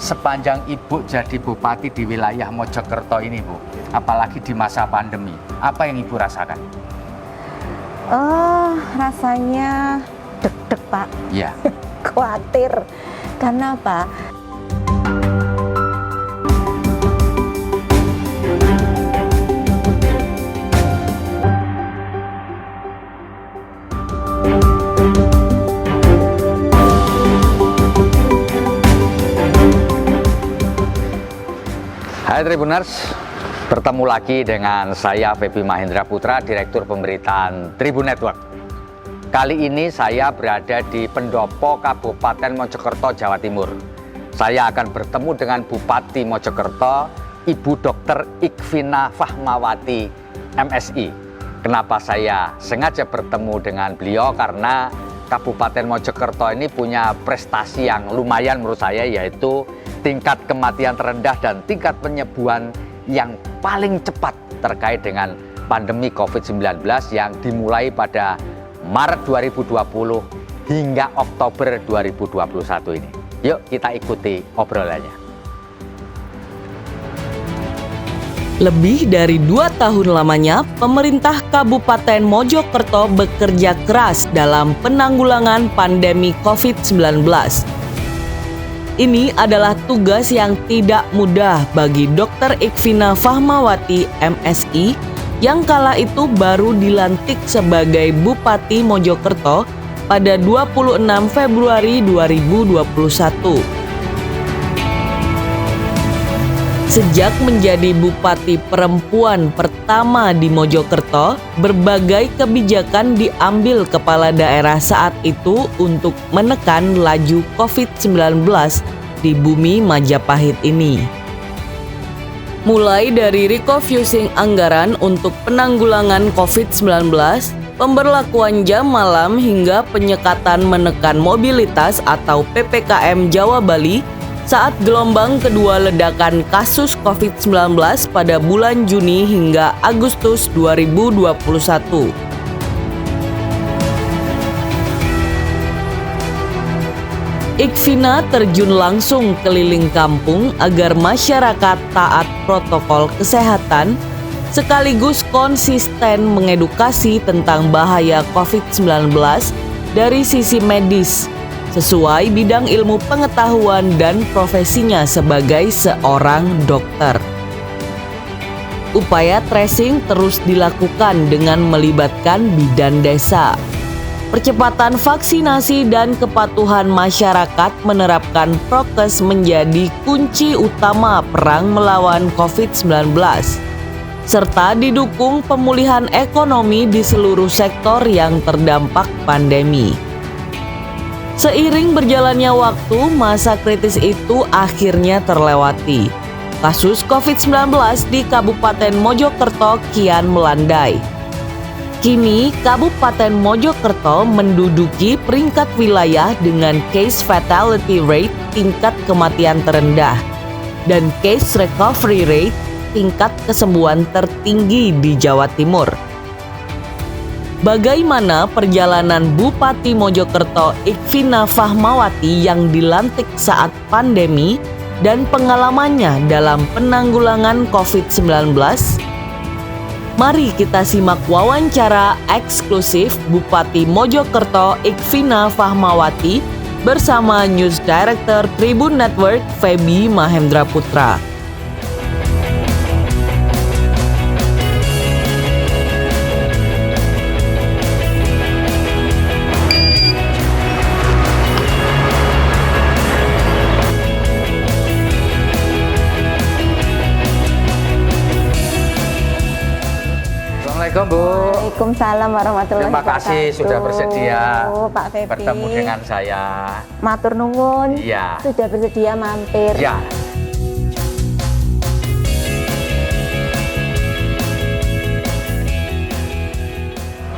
Sepanjang Ibu jadi bupati di wilayah Mojokerto ini, Bu, apalagi di masa pandemi, apa yang Ibu rasakan? Rasanya deg-deg, Pak. Ya. Khawatir. Karena apa? Hai Tribuners, bertemu lagi dengan saya Febi Mahendra Putra, Direktur Pemberitaan Tribun Network. Kali ini saya berada di Pendopo, Kabupaten Mojokerto, Jawa Timur. Saya akan bertemu dengan Bupati Mojokerto, Ibu Dr. Ikhvina Fahmawati, MSI. Kenapa saya sengaja bertemu dengan beliau? Karena Kabupaten Mojokerto ini punya prestasi yang lumayan menurut saya, yaitu tingkat kematian terendah dan tingkat penyembuhan yang paling cepat terkait dengan pandemi COVID-19 yang dimulai pada Maret 2020 hingga Oktober 2021 ini. Yuk kita ikuti obrolannya. Lebih dari 2 tahun lamanya, pemerintah Kabupaten Mojokerto bekerja keras dalam penanggulangan pandemi COVID-19. Ini adalah tugas yang tidak mudah bagi Dr. Ikhvina Fahmawati, MSI, yang kala itu baru dilantik sebagai Bupati Mojokerto pada 26 Februari 2021. Sejak menjadi bupati perempuan pertama di Mojokerto, berbagai kebijakan diambil kepala daerah saat itu untuk menekan laju COVID-19 di bumi Majapahit ini. Mulai dari refocusing anggaran untuk penanggulangan COVID-19, pemberlakuan jam malam hingga penyekatan menekan mobilitas atau PPKM Jawa Bali saat gelombang kedua ledakan kasus COVID-19 pada bulan Juni hingga Agustus 2021. Ikhvina terjun langsung keliling kampung agar masyarakat taat protokol kesehatan, sekaligus konsisten mengedukasi tentang bahaya COVID-19 dari sisi medis, sesuai bidang ilmu pengetahuan dan profesinya sebagai seorang dokter. Upaya tracing terus dilakukan dengan melibatkan bidan desa. Percepatan vaksinasi dan kepatuhan masyarakat menerapkan prokes menjadi kunci utama perang melawan COVID-19, serta didukung pemulihan ekonomi di seluruh sektor yang terdampak pandemi. Seiring berjalannya waktu, masa kritis itu akhirnya terlewati. Kasus COVID-19 di Kabupaten Mojokerto kian melandai. Kini, Kabupaten Mojokerto menduduki peringkat wilayah dengan case fatality rate tingkat kematian terendah dan case recovery rate tingkat kesembuhan tertinggi di Jawa Timur. Bagaimana perjalanan Bupati Mojokerto Ikhvina Fahmawati yang dilantik saat pandemi dan pengalamannya dalam penanggulangan COVID-19? Mari kita simak wawancara eksklusif Bupati Mojokerto Ikhvina Fahmawati bersama News Director Tribun Network Febi Mahendra Putra. Assalamualaikum, Bu. Waalaikumsalam warahmatullahi Terima wabarakatuh. kasih sudah bersedia Pak Febi. bertemu dengan saya. Matur nuwun. Iya. Sudah bersedia mampir. Ya.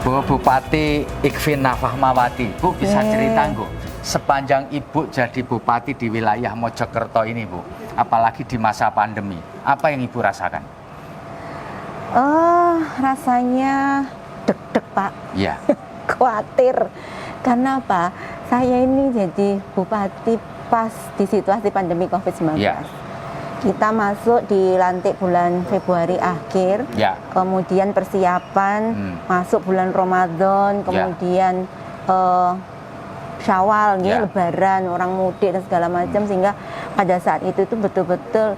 Bu Bupati Ikhvina Fahmawati, Bu bisa cerita Bu, sepanjang Ibu jadi bupati di wilayah Mojokerto ini, Bu, apalagi di masa pandemi, apa yang Ibu rasakan? Rasanya deg-deg, Pak. Ya. Khawatir. Karena apa? Saya ini jadi bupati pas di situasi pandemi COVID-19. Ya. Kita masuk di lantik bulan Februari akhir, Ya. kemudian persiapan, masuk bulan Ramadan, kemudian Syawal, Ya. Lebaran, orang mudik dan segala macam, sehingga pada saat itu betul-betul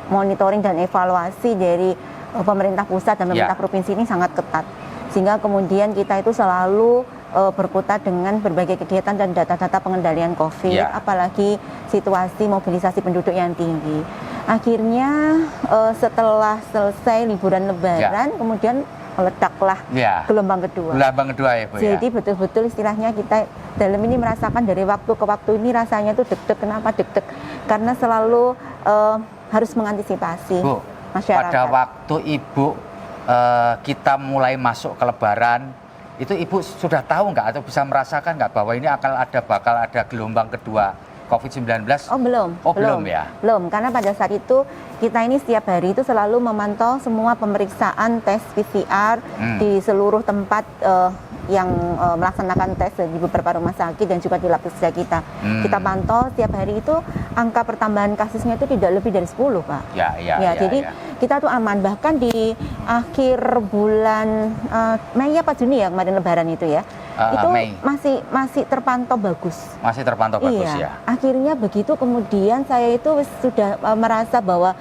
monitoring dan evaluasi dari pemerintah pusat dan pemerintah provinsi ini sangat ketat, sehingga kemudian kita itu selalu berkutat dengan berbagai kegiatan dan data-data pengendalian COVID, apalagi situasi mobilisasi penduduk yang tinggi. Akhirnya setelah selesai liburan Lebaran, kemudian meledaklah gelombang kedua. Gelombang kedua ya Bu. Jadi betul-betul istilahnya kita dalam ini merasakan dari waktu ke waktu ini rasanya tuh deg-deg. Kenapa deg-deg? Karena selalu harus mengantisipasi Bu, masyarakat. pada waktu Ibu kita mulai masuk ke Lebaran, itu Ibu sudah tahu nggak atau bisa merasakan nggak bahwa ini bakal ada gelombang kedua COVID-19? Oh belum. Oh belum ya? Belum, karena pada saat itu kita ini setiap hari itu selalu memantau semua pemeriksaan tes PCR di seluruh tempat yang melaksanakan tes di beberapa rumah sakit dan juga di lab kerja kita. Kita pantau setiap hari itu angka pertambahan kasusnya itu tidak lebih dari 10, Pak. Jadi kita tuh aman. Bahkan di akhir bulan Mei apa Juni ya kemarin Lebaran itu ya. Itu Mei. masih terpantau bagus. Masih terpantau bagus ya. Akhirnya begitu kemudian saya itu sudah merasa bahwa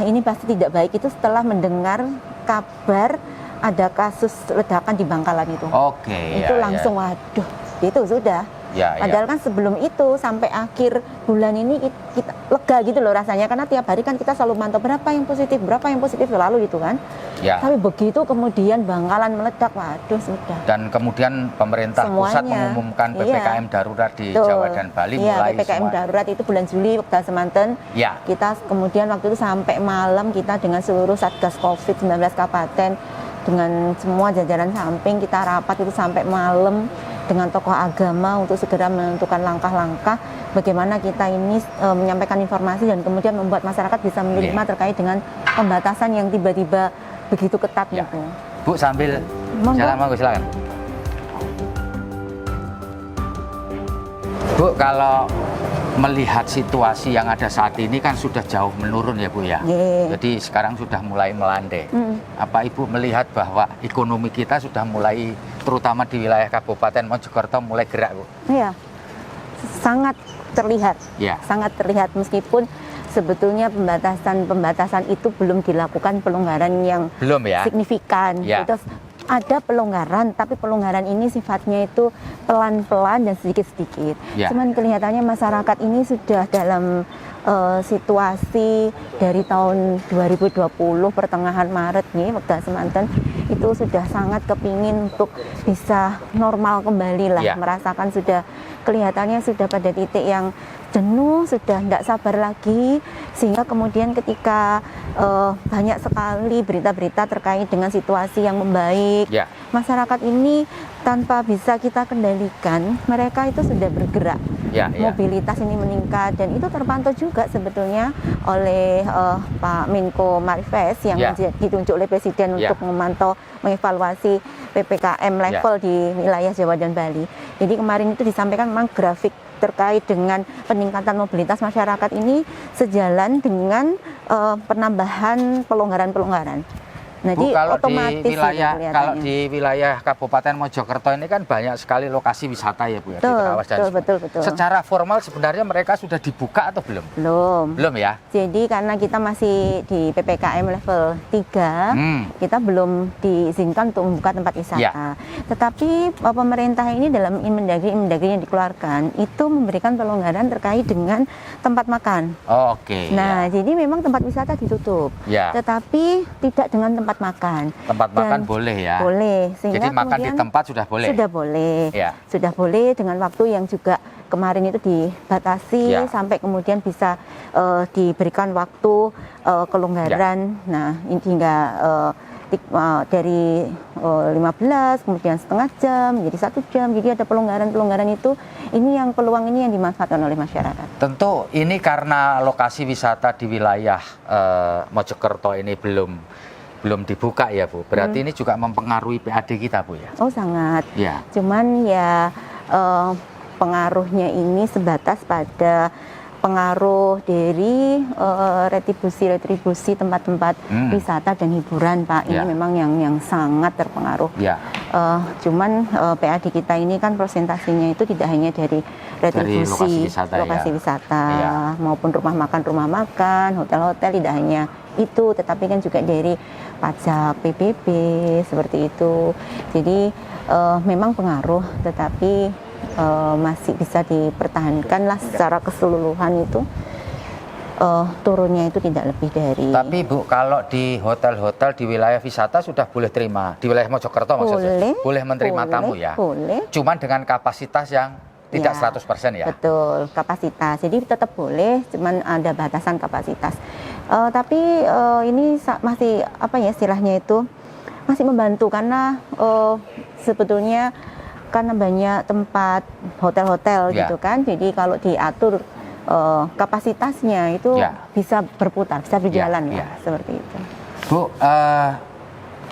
ini pasti tidak baik itu setelah mendengar kabar ada kasus ledakan di Bangkalan itu. Oke. Itu langsung waduh, itu sudah. Padahal kan sebelum itu sampai akhir bulan ini kita lega gitu loh rasanya, karena tiap hari kan kita selalu mantau berapa yang positif selalu gitu kan. Tapi begitu kemudian Bangkalan meledak, waduh sudah. Dan kemudian pemerintah pusat mengumumkan PPKM darurat di Jawa dan Bali mulai PPKM darurat itu bulan Juli waktu semanten. Kita kemudian waktu itu sampai malam kita dengan seluruh Satgas COVID-19 kabupaten dengan semua jajaran samping kita rapat itu sampai malam dengan tokoh agama untuk segera menentukan langkah-langkah bagaimana kita ini menyampaikan informasi dan kemudian membuat masyarakat bisa menerima terkait dengan pembatasan yang tiba-tiba begitu ketat gitu. Bu sambil jalan monggo silakan. Bu, kalau melihat situasi yang ada saat ini kan sudah jauh menurun ya Bu ya. Jadi sekarang sudah mulai melandai. Apa Ibu melihat bahwa ekonomi kita sudah mulai, terutama di wilayah Kabupaten Mojokerto, mulai gerak Bu? Iya, sangat terlihat. Sangat terlihat meskipun sebetulnya pembatasan itu belum dilakukan pelonggaran yang signifikan. Itu ada pelonggaran, tapi pelonggaran ini sifatnya itu pelan-pelan dan sedikit-sedikit. Cuman kelihatannya masyarakat ini sudah dalam situasi dari tahun 2020 pertengahan Maret nih, waktu semanten itu sudah sangat kepingin untuk bisa normal kembali lah, merasakan sudah kelihatannya sudah pada titik yang jenuh, sudah tidak sabar lagi, sehingga kemudian ketika banyak sekali berita-berita terkait dengan situasi yang membaik, masyarakat ini tanpa bisa kita kendalikan, mereka itu sudah bergerak, mobilitas ini meningkat, dan itu terpantau juga sebetulnya oleh Pak Menko Marves yang ditunjuk oleh Presiden untuk memantau, mengevaluasi PPKM level di wilayah Jawa dan Bali. Jadi kemarin itu disampaikan memang grafik terkait dengan peningkatan mobilitas masyarakat ini sejalan dengan penambahan pelonggaran-pelonggaran. Nah, Bu, kalau otomatis di wilayah Kabupaten Mojokerto ini kan banyak sekali lokasi wisata ya Bu ya, betul. Secara formal sebenarnya mereka sudah dibuka atau belum? Belum ya. Jadi karena kita masih di PPKM level 3, kita belum diizinkan untuk membuka tempat wisata. Tetapi pemerintah ini dalam Inmendagri yang dikeluarkan itu memberikan pelonggaran terkait dengan tempat makan. Nah, jadi memang tempat wisata ditutup. Tetapi tidak dengan tempat makan. Tempat makan boleh ya? Boleh. Jadi makan di tempat sudah boleh? Sudah boleh. Sudah boleh dengan waktu yang juga kemarin itu dibatasi sampai kemudian bisa diberikan waktu kelonggaran. Nah, ini hingga dari 15 kemudian setengah jam jadi 1 jam, jadi ada pelonggaran itu, ini yang peluang ini yang dimanfaatkan oleh masyarakat. Tentu ini karena lokasi wisata di wilayah Mojokerto ini belum dibuka ya Bu, berarti ini juga mempengaruhi PAD kita Bu ya? Oh sangat, cuman ya pengaruhnya ini sebatas pada pengaruh dari retribusi tempat-tempat wisata dan hiburan, Pak. Ini memang yang sangat terpengaruh. Cuman PAD kita ini kan presentasinya itu tidak hanya dari retribusi lokasi wisata maupun rumah makan, hotel-hotel, tidak hanya itu, tetapi kan juga dari pajak PBB seperti itu. Jadi memang pengaruh, tetapi masih bisa dipertahankan lah secara keseluruhan itu. Turunnya itu tidak lebih dari. Tapi Bu, kalau di hotel-hotel di wilayah wisata sudah boleh terima, di wilayah Mojokerto maksudnya, boleh menerima tamu ya? Boleh. Cuman dengan kapasitas yang tidak 100% ya? Betul, kapasitas. Jadi tetap boleh, cuman ada batasan kapasitas. Tapi ini masih apa ya istilahnya itu, masih membantu karena sebetulnya karena banyak tempat hotel-hotel gitu kan, jadi kalau diatur kapasitasnya itu bisa berputar, bisa berjalan seperti itu. Bu,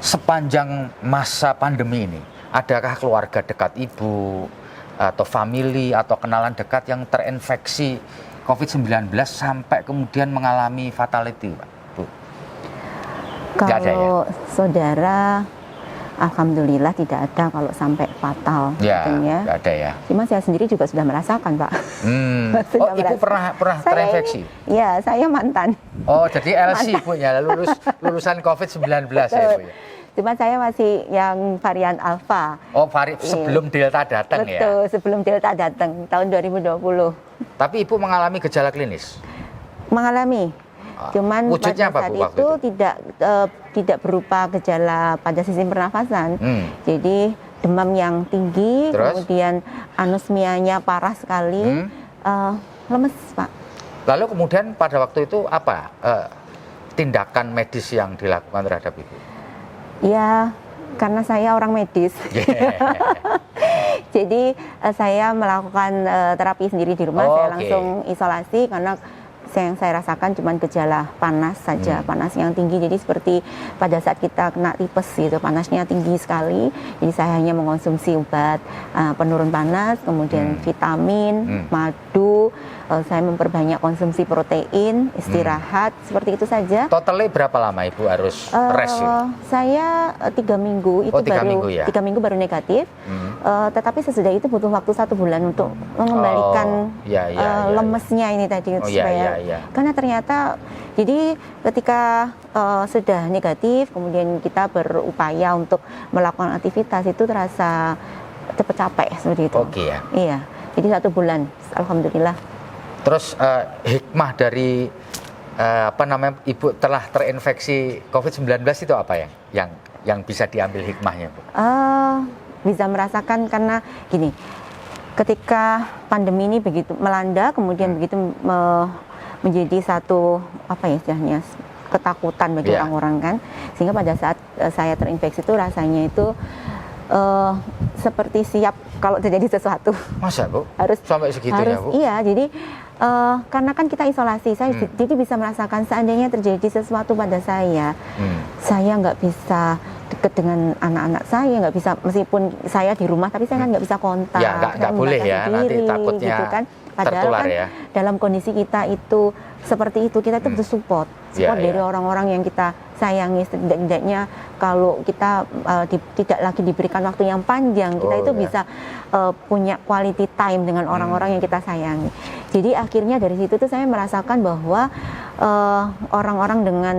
sepanjang masa pandemi ini, adakah keluarga dekat Ibu atau family atau kenalan dekat yang terinfeksi COVID-19 sampai kemudian mengalami fatality, Pak? Bu? Kalau saudara, alhamdulillah tidak ada kalau sampai fatal. Tidak ada ya. Cuma saya sendiri juga sudah merasakan, Pak. Oh, Ibu pernah terinfeksi? Iya, saya mantan. Oh, jadi LC Bu ya, lulusan COVID-19 ya Bu ya. Cuma saya masih yang varian Alpha. Oh, sebelum Delta datang ya? Betul, sebelum Delta datang, tahun 2020. Tapi Ibu mengalami gejala klinis? Mengalami. Cuman wujudnya pada saat itu tidak berupa gejala pada sistem pernafasan. Jadi demam yang tinggi, kemudian anosmianya parah sekali, lemes, Pak. Lalu kemudian pada waktu itu apa tindakan medis yang dilakukan terhadap Ibu? Ya, karena saya orang medis. Jadi saya melakukan terapi sendiri di rumah. Saya langsung isolasi karena yang saya rasakan cuma gejala panas saja, panas yang tinggi. Jadi seperti pada saat kita kena tipes gitu, panasnya tinggi sekali. Jadi saya hanya mengkonsumsi obat penurun panas, kemudian vitamin, madu. Saya memperbanyak konsumsi protein, istirahat, seperti itu saja. Totalnya berapa lama Ibu harus rest? Saya 3 minggu itu 3 minggu baru negatif. Tetapi sesudah itu butuh waktu 1 bulan untuk mengembalikan lemesnya ini tadi supaya karena ternyata jadi ketika sudah negatif, kemudian kita berupaya untuk melakukan aktivitas itu terasa cepat capek seperti itu. Iya, jadi 1 bulan, alhamdulillah. Terus hikmah dari Ibu telah terinfeksi COVID-19 itu apa yang bisa diambil hikmahnya, Bu? Bisa merasakan karena gini, ketika pandemi ini begitu melanda, kemudian begitu menjadi satu istilahnya ketakutan bagi orang-orang kan, sehingga pada saat saya terinfeksi itu rasanya itu seperti siap kalau terjadi sesuatu. Masa Bu? Harus sampai segitunya Bu? Iya, jadi karena kan kita isolasi, saya jadi bisa merasakan seandainya terjadi sesuatu pada saya nggak bisa deket dengan anak-anak saya, nggak bisa, meskipun saya di rumah tapi saya kan nggak bisa kontak. Ya, nggak boleh ya, nanti takutnya gitu kan. Padahal tertular, kan dalam kondisi kita itu seperti itu, kita itu butuh support dari orang-orang yang kita sayangi. Setidaknya kalau kita tidak lagi diberikan waktu yang panjang, kita itu bisa punya quality time dengan orang-orang yang kita sayangi. Jadi akhirnya dari situ tuh saya merasakan bahwa orang-orang dengan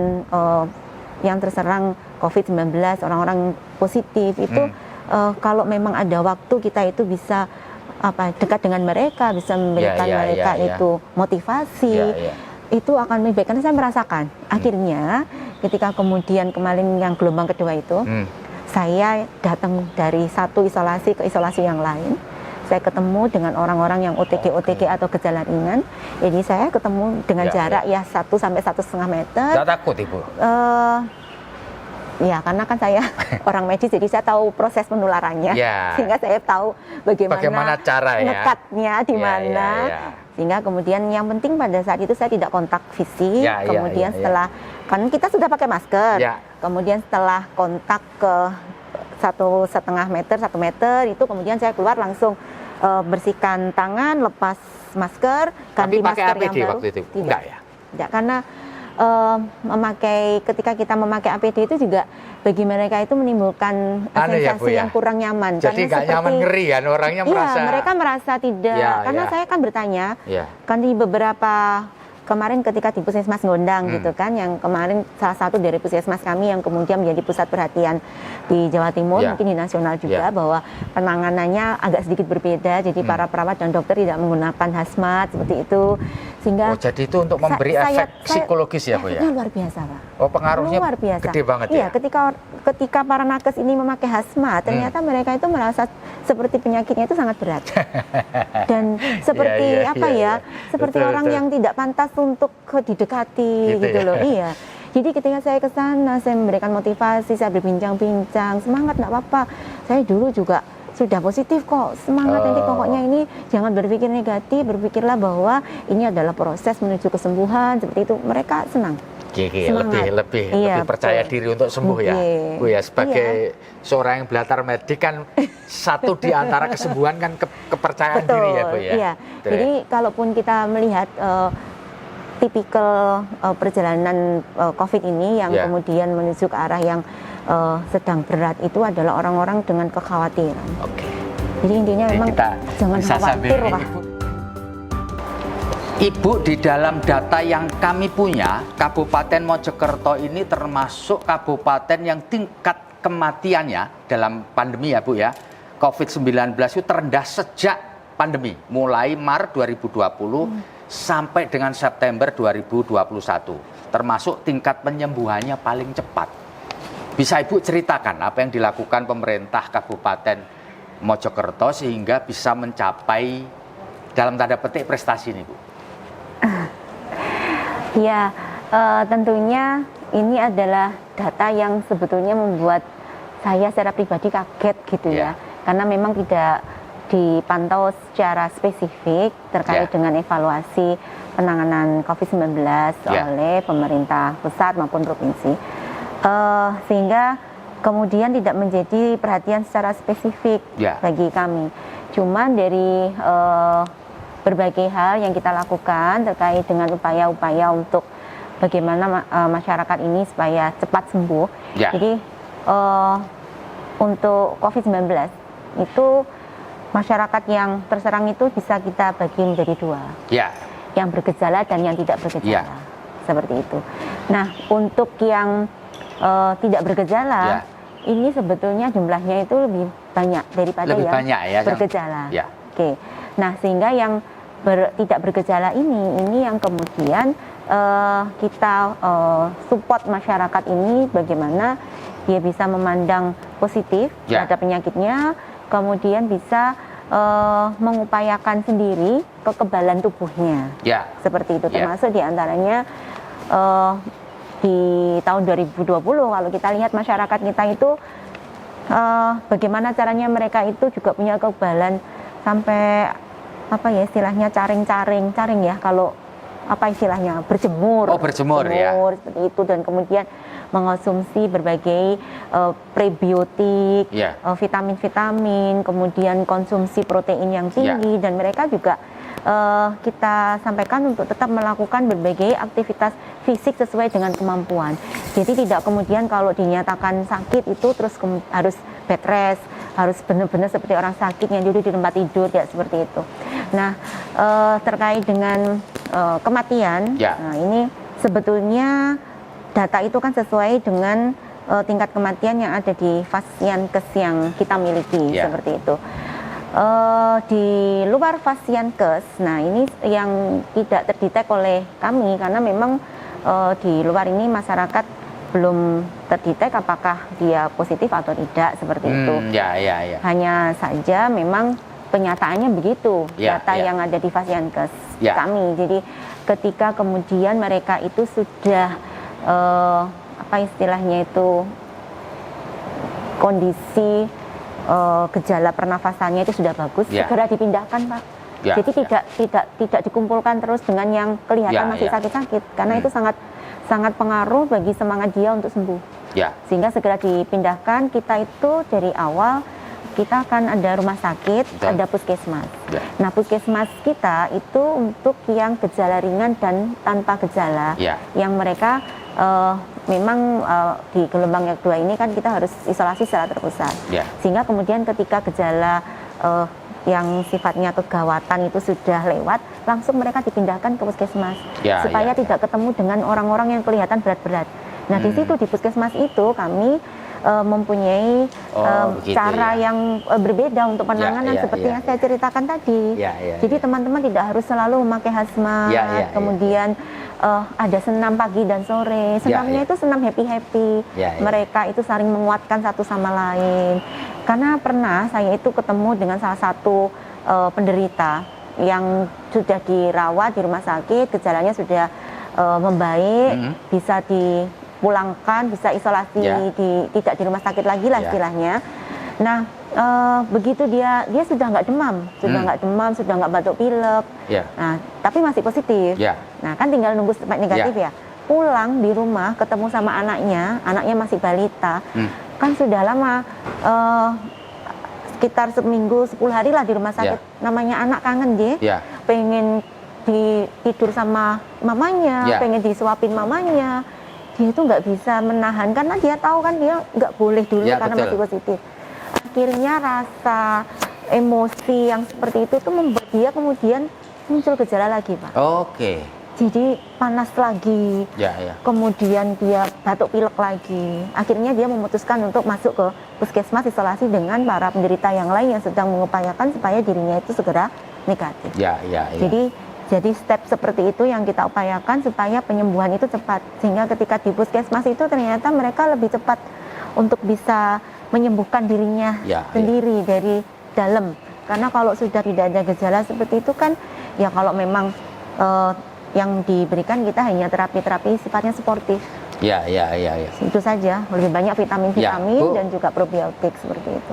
yang terserang COVID-19, orang-orang positif itu kalau memang ada waktu, kita itu bisa dekat dengan mereka, bisa memberikan mereka itu motivasi, itu akan lebih baik. Karena saya merasakan akhirnya ketika kemudian kemarin yang gelombang kedua itu, saya datang dari satu isolasi ke isolasi yang lain. Saya ketemu dengan orang-orang yang OTG atau gejala ringan. Jadi saya ketemu dengan jarak 1 sampai 1,5 meter. Tidak takut Ibu? Ya, karena kan saya orang medis, jadi saya tahu proses penularannya, sehingga saya tahu bagaimana cara ngekatnya di mana. Sehingga kemudian yang penting pada saat itu saya tidak kontak fisik. Kemudian setelah kan kita sudah pakai masker, kemudian setelah kontak ke 1,5 meter, 1 meter itu, kemudian saya keluar langsung bersihkan tangan, lepas masker, ganti masker APD yang baru. Waktu itu? Tidak. Enggak ya? Tidak, karena ketika kita memakai APD itu juga bagi mereka itu menimbulkan sensasi yang kurang nyaman. Jadi nggak nyaman, ngeri kan orangnya merasa. Iya, mereka merasa tidak. Karena saya kan bertanya, kan di beberapa kemarin ketika di Puskesmas Gondang gitu kan, yang kemarin salah satu dari puskesmas kami yang kemudian menjadi pusat perhatian di Jawa Timur, mungkin di nasional juga, bahwa penanganannya agak sedikit berbeda. Jadi para perawat dan dokter tidak menggunakan hazmat seperti itu, sehingga jadi itu untuk memberi efek psikologis ya Bu ya? Luar biasa Pak. Oh, pengaruhnya luar biasa. Gede banget ya? Iya, ketika para nakes ini memakai hazmat, ternyata mereka itu merasa seperti penyakitnya itu sangat berat. Dan seperti seperti orang yang tidak pantas untuk didekati gitu loh. Iya. Jadi ketika saya ke sana, saya memberikan motivasi, saya berbincang-bincang, semangat, nggak apa-apa. Saya dulu juga sudah positif kok, semangat, nanti pokoknya ini jangan berpikir negatif, berpikirlah bahwa ini adalah proses menuju kesembuhan, seperti itu. Mereka senang. Lebih percaya diri untuk sembuh ya Bu ya. Sebagai seorang yang belajar medik kan, satu di antara kesembuhan kan kepercayaan diri ya Bu ya. Iya. Jadi kalaupun kita melihat tipikal perjalanan COVID ini yang kemudian menuju ke arah yang sedang berat, itu adalah orang-orang dengan kekhawatiran. Jadi intinya memang jangan khawatir Pak. Ibu, di dalam data yang kami punya, Kabupaten Mojokerto ini termasuk kabupaten yang tingkat kematiannya dalam pandemi ya Bu ya, COVID-19 itu terendah sejak pandemi, mulai Maret 2020 sampai dengan September 2021. Termasuk tingkat penyembuhannya paling cepat. Bisa Ibu ceritakan apa yang dilakukan pemerintah Kabupaten Mojokerto sehingga bisa mencapai dalam tanda petik prestasi ini Bu? Ya, tentunya ini adalah data yang sebetulnya membuat saya secara pribadi kaget gitu ya. Karena memang tidak dipantau secara spesifik terkait dengan evaluasi penanganan COVID-19 oleh pemerintah pusat maupun provinsi. Sehingga kemudian tidak menjadi perhatian secara spesifik bagi kami. Cuman dari berbagai hal yang kita lakukan terkait dengan upaya-upaya untuk bagaimana masyarakat ini supaya cepat sembuh. Jadi untuk COVID-19 itu masyarakat yang terserang itu bisa kita bagi menjadi dua, yang bergejala dan yang tidak bergejala, seperti itu. Nah, untuk yang tidak bergejala, ini sebetulnya jumlahnya itu lebih banyak daripada yang bergejala. Nah, sehingga yang tidak bergejala ini yang kemudian kita support masyarakat ini bagaimana dia bisa memandang positif terhadap penyakitnya, kemudian bisa mengupayakan sendiri kekebalan tubuhnya, seperti itu. Termasuk diantaranya di tahun 2020 kalau kita lihat masyarakat kita itu bagaimana caranya mereka itu juga punya kekebalan sampai istilahnya caring ya, kalau berjemur, seperti itu, dan kemudian mengonsumsi berbagai prebiotik, vitamin-vitamin, kemudian konsumsi protein yang tinggi, dan mereka juga kita sampaikan untuk tetap melakukan berbagai aktivitas fisik sesuai dengan kemampuan. Jadi tidak kemudian kalau dinyatakan sakit itu terus harus bed rest, harus benar-benar seperti orang sakit yang duduk di tempat tidur, ya seperti itu. Nah, terkait dengan kematian, nah ini sebetulnya data itu kan sesuai dengan tingkat kematian yang ada di Fasiankes yang kita miliki, seperti itu. Di luar Fasiankes, nah ini yang tidak terdetek oleh kami karena memang di luar ini masyarakat belum terdetek apakah dia positif atau tidak, seperti itu. Hanya saja memang kenyataannya begitu, data yang ada di Fasiankes kami. Jadi ketika kemudian mereka itu sudah istilahnya itu kondisi gejala pernafasannya itu sudah bagus, segera dipindahkan Pak. Jadi tidak dikumpulkan terus dengan yang kelihatan masih sakit-sakit, karena itu sangat pengaruh bagi semangat dia untuk sembuh. Sehingga segera dipindahkan. Kita itu dari awal kita akan ada rumah sakit, ada puskesmas. Nah, puskesmas kita itu untuk yang gejala ringan dan tanpa gejala, yang mereka memang di gelombang yang kedua ini kan kita harus isolasi secara terpusat. Sehingga kemudian ketika gejala yang sifatnya kegawatan itu sudah lewat, langsung mereka dipindahkan ke puskesmas supaya tidak ketemu dengan orang-orang yang kelihatan berat-berat. Nah, di situ di puskesmas itu kami mempunyai cara yang berbeda untuk penanganan seperti yang saya ceritakan tadi. Jadi teman-teman tidak harus selalu memakai hazmat, kemudian ada senam pagi dan sore. Senamnya itu senam happy-happy. Mereka itu saling menguatkan satu sama lain. Karena pernah saya itu ketemu dengan salah satu penderita yang sudah dirawat di rumah sakit, gejalanya sudah membaik, bisa dipulangkan, bisa isolasi tidak di rumah sakit lagi lah istilahnya. Nah, begitu dia sudah nggak demam, sudah nggak batuk pilek. Nah, tapi masih positif. Nah, kan tinggal nunggu negatif ya. Pulang di rumah ketemu sama anaknya masih balita. Kan sudah lama, sekitar seminggu 10 hari lah di rumah sakit. Namanya anak kangen pengen tidur sama mamanya, pengen disuapin mamanya. Dia itu nggak bisa menahan karena dia tahu kan dia nggak boleh dulu karena masih positif. Akhirnya rasa emosi yang seperti itu tuh membuat dia kemudian muncul gejala lagi, Pak. Jadi panas lagi, kemudian dia batuk pilek lagi. Akhirnya dia memutuskan untuk masuk ke puskesmas isolasi dengan para penderita yang lain yang sedang mengupayakan supaya dirinya itu segera negatif. Jadi step seperti itu yang kita upayakan supaya penyembuhan itu cepat. Sehingga ketika di puskesmas itu ternyata mereka lebih cepat untuk bisa menyembuhkan dirinya sendiri dari dalam. Karena kalau sudah tidak ada gejala seperti itu kan, ya kalau memang yang diberikan kita hanya terapi-terapi sifatnya sportif. Itu saja, lebih banyak vitamin-vitamin dan juga probiotik seperti itu.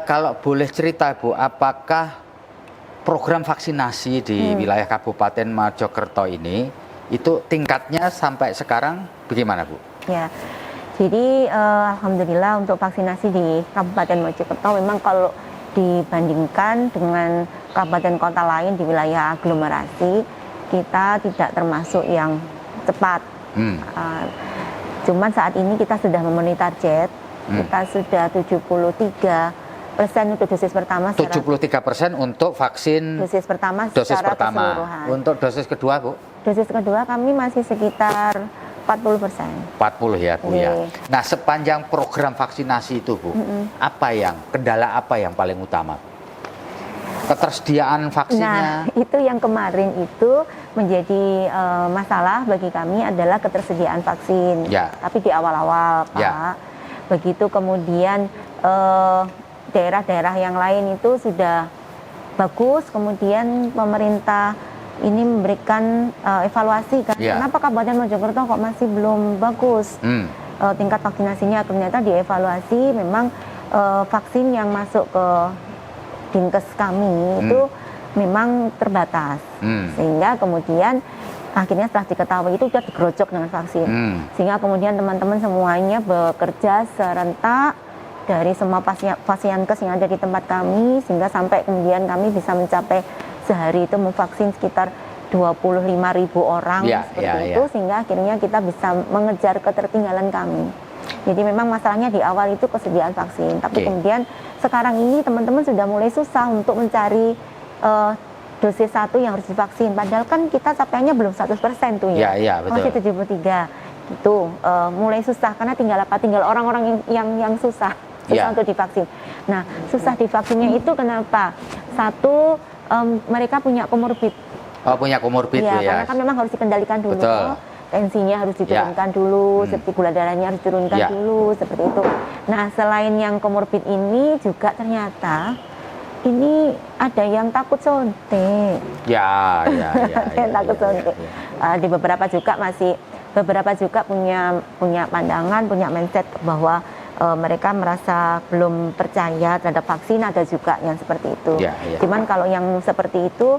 Kalau boleh cerita, Bu, apakah program vaksinasi di wilayah Kabupaten Mojokerto ini itu tingkatnya sampai sekarang bagaimana, Bu? Ya, jadi alhamdulillah untuk vaksinasi di Kabupaten Mojokerto memang kalau dibandingkan dengan kabupaten kota lain di wilayah aglomerasi, kita tidak termasuk yang cepat. Cuman saat ini kita sudah memenuhi target. Kita sudah 73% untuk dosis pertama. 73% untuk vaksin dosis pertama secara keseluruhan. Untuk dosis kedua, Bu? Dosis kedua kami masih sekitar 40%. 40 ya, Bu ya. Nah, sepanjang program vaksinasi itu, Bu, kendala apa yang paling utama? Ketersediaan vaksinnya. Nah, itu yang kemarin itu menjadi masalah bagi kami adalah ketersediaan vaksin. Tapi di awal-awal, Pak. Begitu kemudian daerah-daerah yang lain itu sudah bagus, kemudian pemerintah ini memberikan evaluasi kan. Kenapa Kabupaten Mojokerto kok masih belum bagus tingkat vaksinasinya? Ternyata dievaluasi memang vaksin yang masuk ke Dinkes kami itu memang terbatas, sehingga kemudian akhirnya setelah diketahui itu sudah digerojok dengan vaksin, sehingga kemudian teman-teman semuanya bekerja serentak dari semua pasienkes yang ada di tempat kami, sehingga sampai kemudian kami bisa mencapai sehari itu memvaksin sekitar 25.000 orang seperti itu, sehingga akhirnya kita bisa mengejar ketertinggalan kami. Jadi memang masalahnya di awal itu kesediaan vaksin, tapi kemudian sekarang ini teman-teman sudah mulai susah untuk mencari dosis 1 yang harus divaksin. Padahal kan kita capaiannya belum 100% tuh ya, masih 73. Itu mulai susah karena tinggal orang-orang yang susah untuk divaksin. Nah, susah divaksinnya itu kenapa? Satu, mereka punya komorbid. Punya komorbid ya. Karena kan memang harus dikendalikan dulu. Tensinya harus diturunkan dulu, seperti gula darahnya harus diturunkan dulu, seperti itu. Nah, selain yang komorbid ini juga ternyata ini ada yang takut suntik. Yang takut suntik. Di beberapa juga punya pandangan, punya mindset bahwa mereka merasa belum percaya terhadap vaksin, ada juga yang seperti itu. Cuman kalau yang seperti itu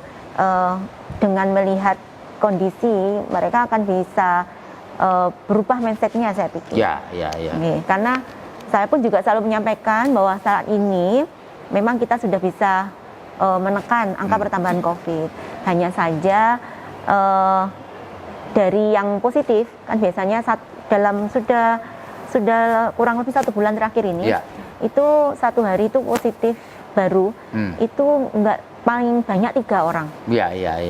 dengan melihat kondisi, mereka akan bisa berubah mindsetnya, saya pikir. Karena saya pun juga selalu menyampaikan bahwa saat ini memang kita sudah bisa menekan angka pertambahan COVID. Hanya saja dari yang positif kan biasanya sudah kurang lebih 1 bulan terakhir ini itu 1 hari itu positif baru itu enggak paling banyak 3 orang.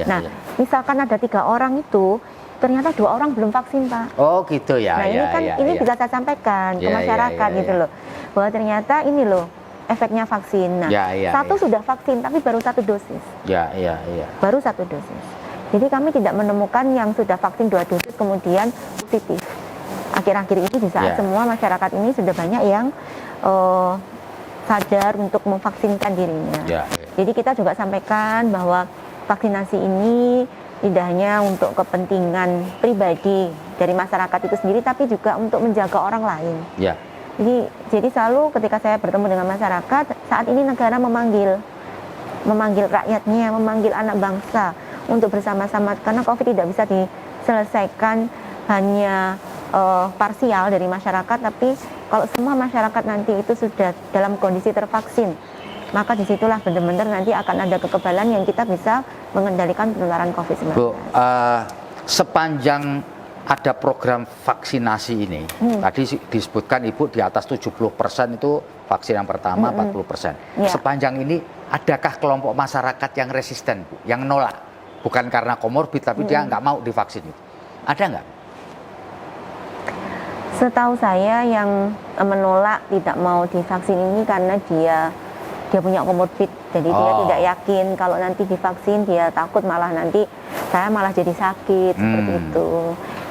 Nah, misalkan ada 3 orang itu ternyata 2 orang belum vaksin, Pak. Oh gitu ya. Nah ini kan ini bisa saya sampaikan ke masyarakat gitu loh, bahwa ternyata ini loh efeknya vaksin. Nah, satu sudah vaksin tapi baru 1 dosis. Baru 1 dosis. Jadi kami tidak menemukan yang sudah vaksin 2 dosis kemudian positif. Akhir-akhir ini di saat semua masyarakat ini sudah banyak yang sadar untuk memvaksinkan dirinya. Jadi kita juga sampaikan bahwa vaksinasi ini tidak hanya untuk kepentingan pribadi dari masyarakat itu sendiri, tapi juga untuk menjaga orang lain. Jadi selalu ketika saya bertemu dengan masyarakat, saat ini negara memanggil rakyatnya, memanggil anak bangsa untuk bersama-sama, karena COVID tidak bisa diselesaikan hanya parsial dari masyarakat, tapi kalau semua masyarakat nanti itu sudah dalam kondisi tervaksin, maka disitulah benar-benar nanti akan ada kekebalan yang kita bisa mengendalikan penularan COVID-19. Bu, sepanjang ada program vaksinasi ini, tadi disebutkan Ibu di atas 70% itu vaksin yang pertama, 40%. Sepanjang ini, adakah kelompok masyarakat yang resisten, Bu, yang nolak? Bukan karena komorbid, tapi dia nggak mau divaksin itu. Ada nggak? Setahu saya yang menolak tidak mau divaksin ini karena dia punya komorbid, jadi dia tidak yakin kalau nanti divaksin, dia takut malah nanti saya malah jadi sakit seperti itu.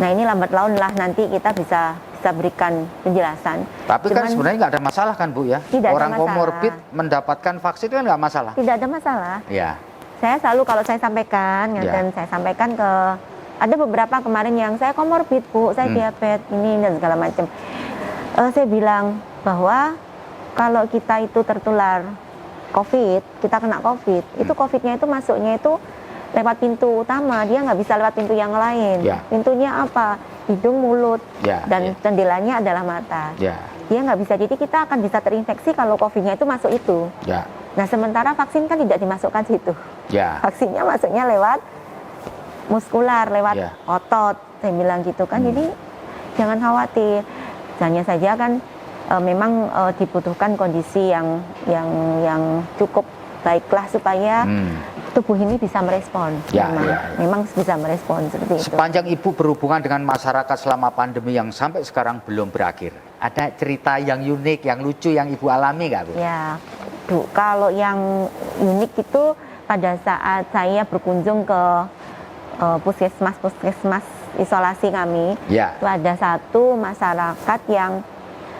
Nah ini lambat laun lah nanti kita bisa berikan penjelasan. Tapi kan sebenarnya nggak ada masalah kan Bu ya? Orang komorbid mendapatkan vaksin kan nggak masalah? Tidak ada masalah. Saya selalu kalau saya sampaikan, dan saya sampaikan ke ada beberapa kemarin yang saya komorbid Bu, saya diabetes ini dan segala macam. Saya bilang bahwa kalau kita itu tertular COVID, kita kena COVID, itu COVID-nya itu masuknya itu lewat pintu utama, dia nggak bisa lewat pintu yang lain. Pintunya apa? Hidung, mulut, dan jendelanya adalah mata. Dia nggak bisa, jadi kita akan bisa terinfeksi kalau COVID-nya itu masuk itu. Nah sementara vaksin kan tidak dimasukkan situ. Vaksinnya masuknya lewat muskular, lewat otot, saya bilang gitu kan. Jadi jangan khawatir, hanya saja kan memang dibutuhkan kondisi yang cukup baiklah supaya tubuh ini bisa merespon. Memang bisa merespon seperti itu. Sepanjang Ibu berhubungan dengan masyarakat selama pandemi yang sampai sekarang belum berakhir, ada cerita yang unik, yang lucu yang Ibu alami nggak Bu? Ya, Bu, kalau yang unik itu pada saat saya berkunjung ke puskesmas isolasi kami, itu ada satu masyarakat yang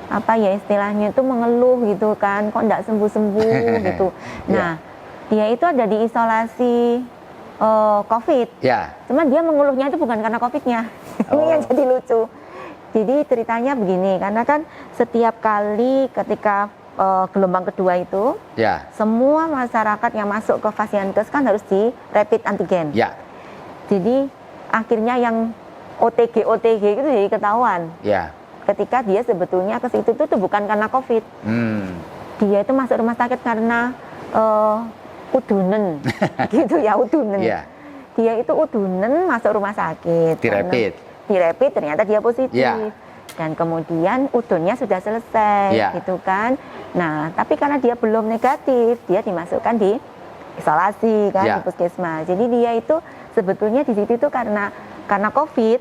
apa ya istilahnya itu mengeluh gitu kan, kok enggak sembuh-sembuh gitu. Nah, dia itu ada di isolasi COVID. Cuman dia mengeluhnya itu bukan karena COVID-nya. Ini yang jadi lucu. Jadi ceritanya begini, karena kan setiap kali ketika gelombang kedua itu, semua masyarakat yang masuk ke Fasiankes kan harus di rapid antigen. Jadi akhirnya yang OTG itu jadi ketahuan. Ketika dia sebetulnya ke situ itu bukan karena COVID. Dia itu masuk rumah sakit karena udunen. Gitu ya, udunen. Dia itu udunen masuk rumah sakit. Di rapid ternyata dia positif. Dan kemudian udunnya sudah selesai gitu kan. Nah, tapi karena dia belum negatif, dia dimasukkan di isolasi kan di puskesmas. Jadi dia itu sebetulnya di situ itu karena COVID,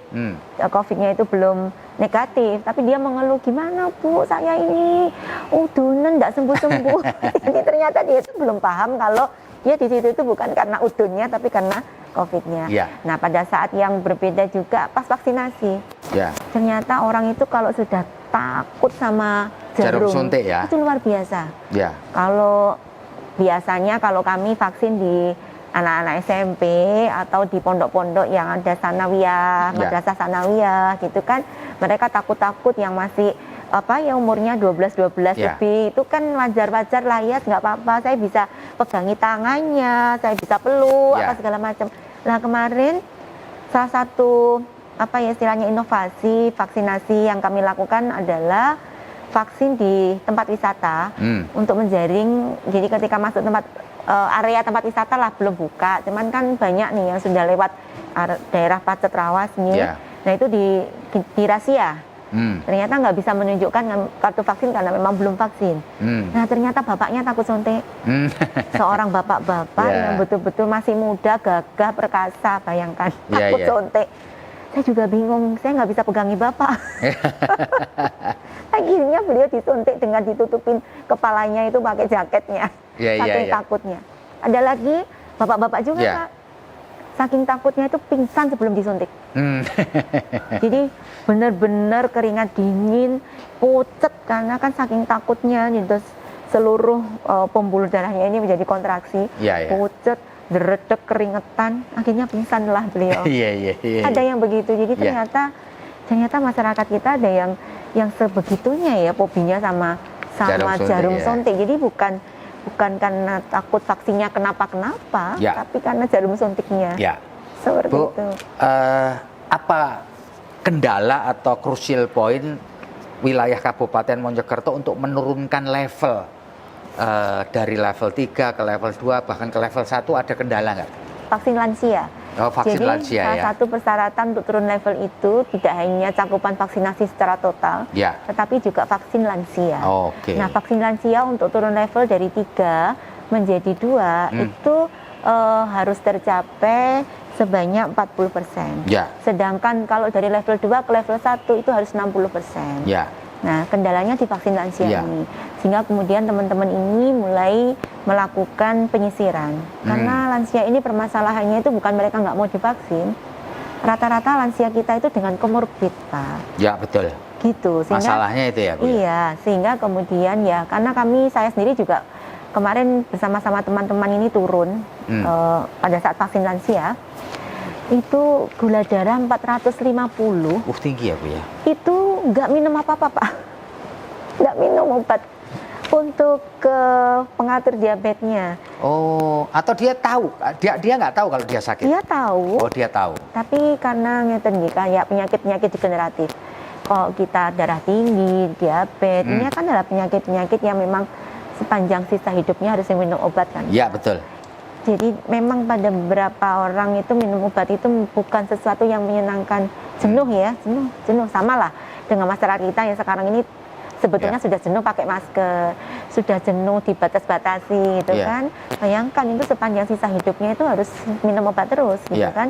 COVID-nya itu belum negatif, tapi dia mengeluh, gimana Bu, saya ini udunan nggak sembuh-sembuh. Jadi ternyata dia itu belum paham kalau dia di situ itu bukan karena udunnya, tapi karena COVID-nya. Nah pada saat yang berbeda juga pas vaksinasi, ternyata orang itu kalau sudah takut sama jarum suntik itu luar biasa. Kalau biasanya kalau kami vaksin di anak-anak SMP atau di pondok-pondok yang ada sanawiyah, madrasah sanawiyah gitu kan, mereka takut-takut yang masih apa ya umurnya 12 lebih, itu kan wajar-wajar lah ya, nggak apa-apa, saya bisa pegangi tangannya, saya bisa peluk apa segala macam. Nah kemarin salah satu apa ya istilahnya inovasi vaksinasi yang kami lakukan adalah vaksin di tempat wisata untuk menjaring. Jadi ketika masuk area tempat wisata lah belum buka, cuman kan banyak nih yang sudah lewat daerah pacet rawas nih. Nah itu di rahasia. Ternyata nggak bisa menunjukkan kartu vaksin karena memang belum vaksin. Nah ternyata bapaknya takut suntik. Seorang bapak-bapak yang betul-betul masih muda, gagah, perkasa, bayangkan takut suntik. Saya juga bingung, saya nggak bisa pegangi bapak. Akhirnya beliau disuntik dengan ditutupin kepalanya itu pakai jaketnya, saking takutnya. Ada lagi bapak-bapak juga Pak, saking takutnya itu pingsan sebelum disuntik. Jadi benar-benar keringat dingin, pucet karena kan saking takutnya, terus seluruh pembuluh darahnya ini menjadi kontraksi, pucet, deredek, keringetan, akhirnya pingsan lah beliau. Ada yang begitu, jadi ternyata masyarakat kita ada yang sebegitunya ya fobinya sama jarum suntik. Jadi bukan karena takut vaksinnya kenapa-kenapa, tapi karena jarum suntiknya. Seperti Bu, itu. Apa kendala atau crucial point wilayah Kabupaten Mojokerto untuk menurunkan level dari level 3 ke level 2 bahkan ke level 1, ada kendala nggak? Vaksin lansia. Oh, vaksin Jadi lansia, salah satu persyaratan untuk turun level itu tidak hanya cakupan vaksinasi secara total, tetapi juga vaksin lansia. Nah, vaksin lansia untuk turun level dari 3 menjadi 2 itu harus tercapai sebanyak 40%. Sedangkan kalau dari level 2 ke level 1 itu harus 60%. Nah, kendalanya di vaksin lansia ini. Sehingga kemudian teman-teman ini mulai melakukan penyisiran. Karena lansia ini permasalahannya itu bukan mereka nggak mau divaksin. Rata-rata lansia kita itu dengan komorbid, Pak. Ya, betul. Gitu. Sehingga, masalahnya itu ya, Bu? Iya, sehingga kemudian karena saya sendiri juga kemarin bersama-sama teman-teman ini turun pada saat vaksin lansia. Itu gula darah 450. Tinggi ya, Bu ya? Itu nggak minum apa-apa, Pak. Nggak minum obat untuk pengatur diabetesnya. Atau dia tahu? Dia nggak tahu kalau dia sakit? Dia tahu. Dia tahu. Tapi karena kayak penyakit-penyakit degeneratif. Kalau kita darah tinggi, diabetes, ini kan adalah penyakit-penyakit yang memang sepanjang sisa hidupnya harus minum obat kan? Iya, betul. Jadi memang pada beberapa orang itu minum obat itu bukan sesuatu yang menyenangkan. Jenuh ya, jenuh samalah dengan masyarakat kita yang sekarang ini sebetulnya sudah jenuh pakai masker, sudah jenuh dibatas-batasi gitu kan. Bayangkan itu sepanjang sisa hidupnya itu harus minum obat terus gitu kan.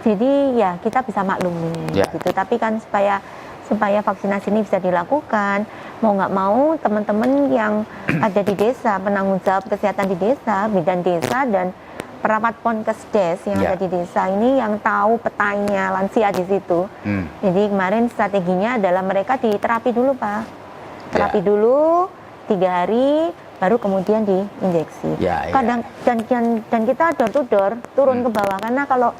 Jadi kita bisa maklumi gitu. Tapi kan supaya vaksinasi ini bisa dilakukan, mau nggak mau teman-teman yang ada di desa, penanggung jawab kesehatan di desa, bidan desa dan perawat ponkesdes yang ada di desa ini yang tahu petanya lansia di situ. Jadi kemarin strateginya adalah mereka diterapi dulu, Pak. Terapi dulu 3 hari, baru kemudian diinjeksi. Dan kita door to door turun ke bawah, karena kalau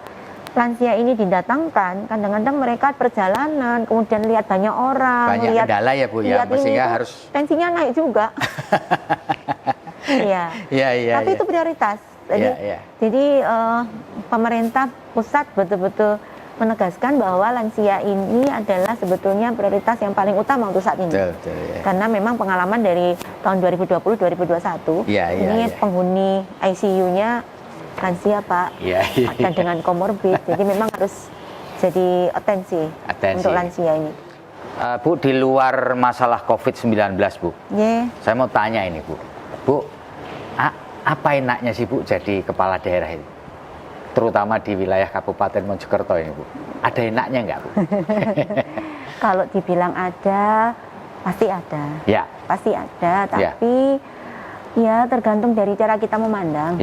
lansia ini didatangkan, kadang-kadang mereka perjalanan, kemudian lihat banyak orang, lihat kendala ya, Bu ya, mestinya harus tensinya naik juga. Tapi itu prioritas. Jadi pemerintah pusat betul-betul menegaskan bahwa lansia ini adalah sebetulnya prioritas yang paling utama untuk saat ini. Karena memang pengalaman dari tahun 2020-2021 ini penghuni ICU-nya lansia, Pak, dan dengan komorbid. Jadi memang harus jadi atensi untuk lansia ini. Bu, di luar masalah COVID-19, Bu, saya mau tanya ini, Bu, apa enaknya sih, Bu, jadi kepala daerah ini, terutama di wilayah Kabupaten Mojokerto ini, Bu? Ada enaknya nggak, Bu? Kalau dibilang ada, pasti ada. Pasti ada, tapi tergantung dari cara kita memandang.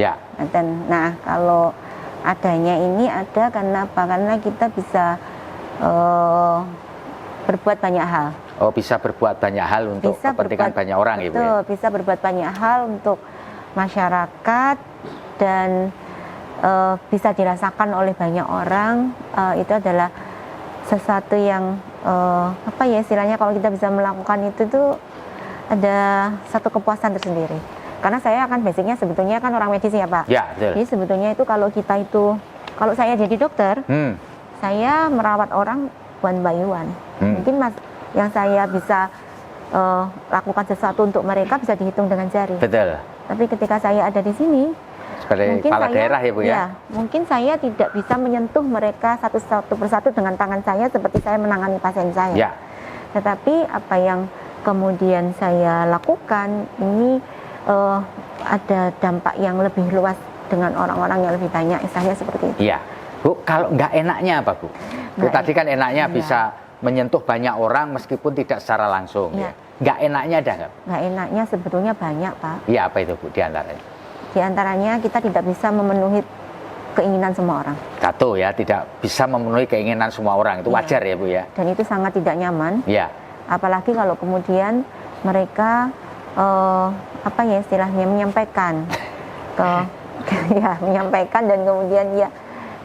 Nah, kalau adanya ini ada karena apa? Karena kita bisa berbuat banyak hal. Bisa berbuat banyak hal untuk kepentingan banyak orang, Ibu. Betul, bisa berbuat banyak hal untuk masyarakat dan bisa dirasakan oleh banyak orang. Itu adalah sesuatu yang istilahnya kalau kita bisa melakukan itu tuh ada satu kepuasan tersendiri. Karena saya kan basicnya sebetulnya kan orang medis ya, Pak. Jadi sebetulnya itu kalau saya jadi dokter, saya merawat orang one by one. Mungkin yang saya bisa lakukan sesuatu untuk mereka bisa dihitung dengan jari. Betul. Tapi ketika saya ada di sini, sebagai mungkin kepala saya, daerah ya Bu ya? Mungkin saya tidak bisa menyentuh mereka satu persatu dengan tangan saya seperti saya menangani pasien saya. Ya. Tetapi apa yang kemudian saya lakukan ini ada dampak yang lebih luas dengan orang-orang yang lebih banyak, istilahnya seperti itu. Iya. Bu, kalau nggak enaknya apa Bu? Bu, tadi kan enaknya bisa menyentuh banyak orang meskipun tidak secara langsung. Ya. Nggak enaknya ada nggak? Nggak enaknya sebetulnya banyak Pak. Iya, apa itu Bu diantaranya? Di antaranya kita tidak bisa memenuhi keinginan semua orang. Satu ya, tidak bisa memenuhi keinginan semua orang, itu wajar ya Bu ya? Dan itu sangat tidak nyaman. Iya. Apalagi kalau kemudian mereka apa ya istilahnya menyampaikan menyampaikan dan kemudian ya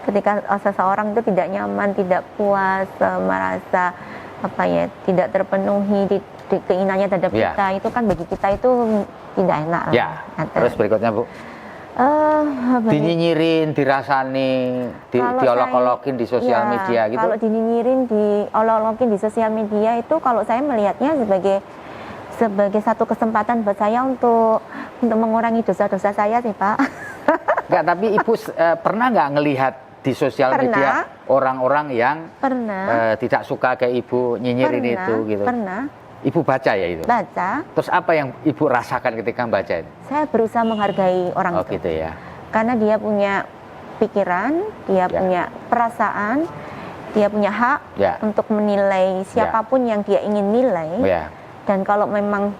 ketika seseorang itu tidak nyaman, tidak puas, merasa apa ya tidak terpenuhi di keinginannya terhadap kita, itu kan bagi kita itu tidak enak lah. Ya. Terus berikutnya Bu? Dinyinyirin, dirasani, diolok-olokin di sosial media gitu. Kalau dinyinyirin, diolok-olokin di sosial media itu kalau saya melihatnya sebagai satu kesempatan buat saya untuk mengurangi dosa-dosa saya sih Pak. Enggak, tapi Ibu pernah nggak ngelihat di sosial media orang-orang yang tidak suka kayak Ibu nyinyirin itu gitu? Pernah. Ibu baca ya itu? Baca. Terus apa yang Ibu rasakan ketika baca itu? Saya berusaha menghargai orang itu. Gitu ya. Karena dia punya pikiran, dia punya perasaan, dia punya hak untuk menilai siapapun yang dia ingin nilai. Dan kalau memang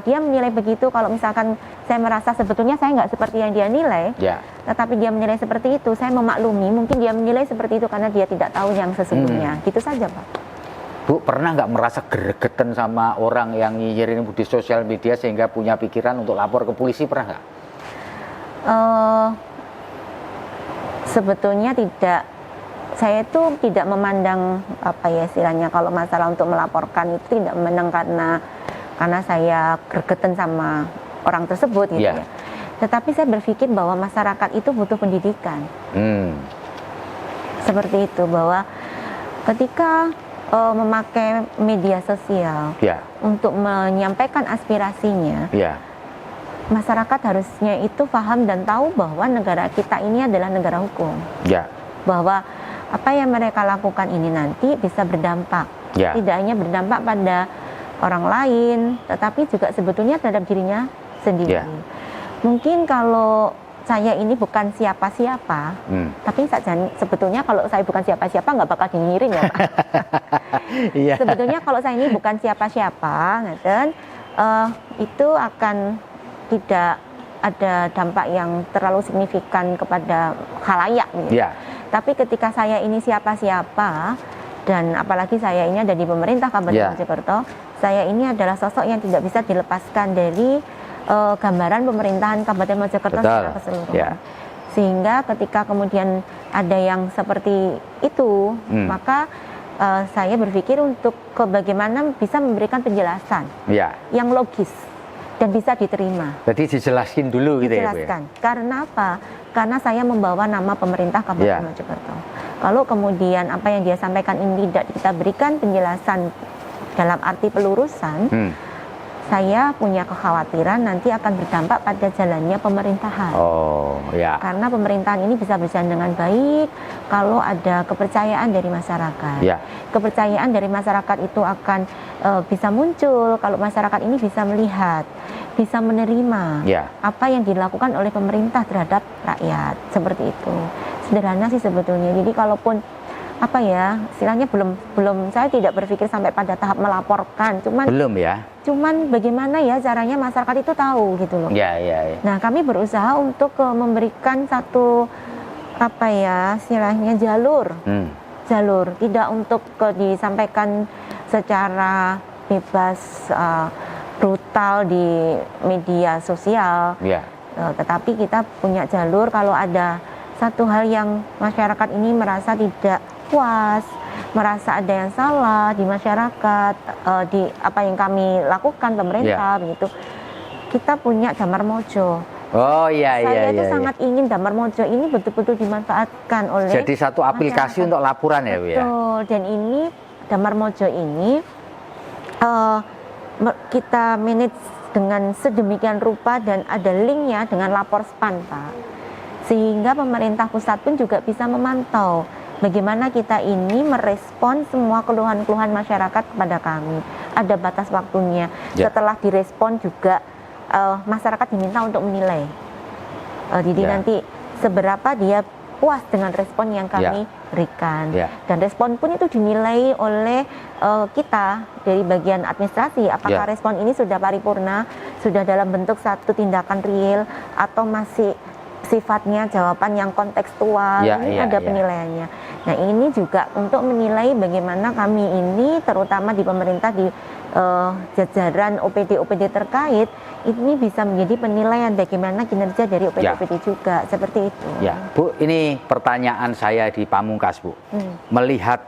dia menilai begitu, kalau misalkan saya merasa sebetulnya saya nggak seperti yang dia nilai, tetapi dia menilai seperti itu, saya memaklumi. Mungkin dia menilai seperti itu karena dia tidak tahu yang sesungguhnya. Gitu saja Pak. Bu, pernah nggak merasa gregetan sama orang yang nyinyirin Ibu di sosial media sehingga punya pikiran untuk lapor ke polisi, pernah nggak? Sebetulnya tidak. Saya itu tidak memandang apa ya istilahnya kalau masalah untuk melaporkan itu tidak memandang karena saya gregetan sama orang tersebut gitu ya. Tetapi saya berpikir bahwa masyarakat itu butuh pendidikan. Seperti itu, bahwa ketika memakai media sosial untuk menyampaikan aspirasinya, masyarakat harusnya itu paham dan tahu bahwa negara kita ini adalah negara hukum, bahwa apa yang mereka lakukan ini nanti bisa berdampak, tidak hanya berdampak pada orang lain, tetapi juga sebetulnya terhadap dirinya sendiri. Mungkin kalau saya ini bukan siapa-siapa, tapi sebetulnya kalau saya bukan siapa-siapa nggak bakal dinyirin ya Pak. Sebetulnya kalau saya ini bukan siapa-siapa, itu akan tidak ada dampak yang terlalu signifikan kepada khalayak. Gitu. Tapi ketika saya ini siapa-siapa, dan apalagi saya ini ada di pemerintah Kabupaten Mojokerto, saya ini adalah sosok yang tidak bisa dilepaskan dari gambaran pemerintahan Kabupaten Mojokerto secara keseluruhan. Sehingga ketika kemudian ada yang seperti itu, maka saya berpikir untuk bagaimana bisa memberikan penjelasan yang logis dan bisa diterima. Jadi dijelaskan dulu gitu ya Bu ya? Karena apa? Karena saya membawa nama pemerintah Kabupaten Mojokerto. Kalau kemudian apa yang dia sampaikan ini tidak kita berikan penjelasan dalam arti pelurusan, saya punya kekhawatiran nanti akan berdampak pada jalannya pemerintahan. Karena pemerintahan ini bisa berjalan dengan baik kalau ada kepercayaan dari masyarakat. Kepercayaan dari masyarakat itu akan bisa muncul kalau masyarakat ini bisa melihat, bisa menerima apa yang dilakukan oleh pemerintah terhadap rakyat. Seperti itu. Sederhana sih sebetulnya. Jadi kalaupun apa ya istilahnya belum saya tidak berpikir sampai pada tahap melaporkan, cuman bagaimana ya caranya masyarakat itu tahu gitu loh. Nah kami berusaha untuk memberikan satu apa ya istilahnya jalur tidak untuk disampaikan secara bebas brutal di media sosial, tetapi kita punya jalur kalau ada satu hal yang masyarakat ini merasa tidak puas, merasa ada yang salah di masyarakat, di apa yang kami lakukan pemerintah begitu. Kita punya Damar Mojo. Saya itu sangat ingin Damar Mojo ini betul-betul dimanfaatkan oleh. Jadi satu aplikasi untuk laporan ya Bu ya. Dan ini Damar Mojo ini kita manage dengan sedemikian rupa dan ada linknya dengan lapor SPAN, Pak. Sehingga pemerintah pusat pun juga bisa memantau bagaimana kita ini merespon semua keluhan-keluhan masyarakat kepada kami. Ada batas waktunya. Setelah direspon juga masyarakat diminta untuk menilai. Jadi nanti seberapa dia puas dengan respon yang kami berikan. Dan respon pun itu dinilai oleh kita dari bagian administrasi. Apakah respon ini sudah paripurna, sudah dalam bentuk satu tindakan real, atau masih sifatnya jawaban yang kontekstual. Ini ada penilaiannya. Nah, ini juga untuk menilai bagaimana kami ini, terutama di pemerintah, di jajaran OPD-OPD terkait, ini bisa menjadi penilaian bagaimana kinerja dari OPD-OPD juga, seperti itu. Ya, Bu, ini pertanyaan saya di Pamungkas, Bu. Melihat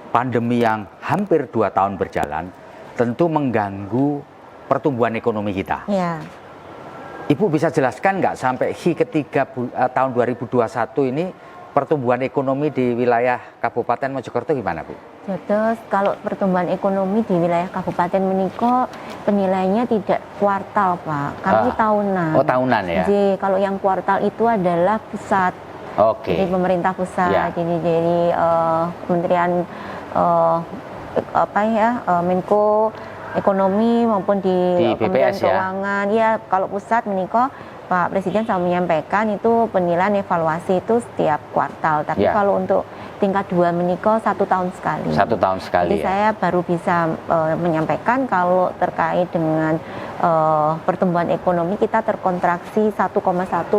pandemi yang hampir 2 tahun berjalan, tentu mengganggu pertumbuhan ekonomi kita. Ibu bisa jelaskan nggak sampai ketiga tahun 2021 ini pertumbuhan ekonomi di wilayah Kabupaten Mojokerto gimana, Bu? Jadi kalau pertumbuhan ekonomi di wilayah Kabupaten Meniko penilaiannya tidak kuartal, Pak. Kami tahunan. Oh, tahunan ya. Jadi kalau yang kuartal itu adalah pusat. Jadi pemerintah pusat. Jadi dari Kementerian Menko Ekonomi maupun di Kementerian Keuangan. Ya, kalau pusat Meniko, Pak Presiden selalu menyampaikan itu penilaian evaluasi itu setiap kuartal. Tapi kalau untuk tingkat 2 Meniko 1 tahun sekali. 1 tahun sekali. Jadi saya baru bisa menyampaikan kalau terkait dengan pertumbuhan ekonomi kita terkontraksi 1,1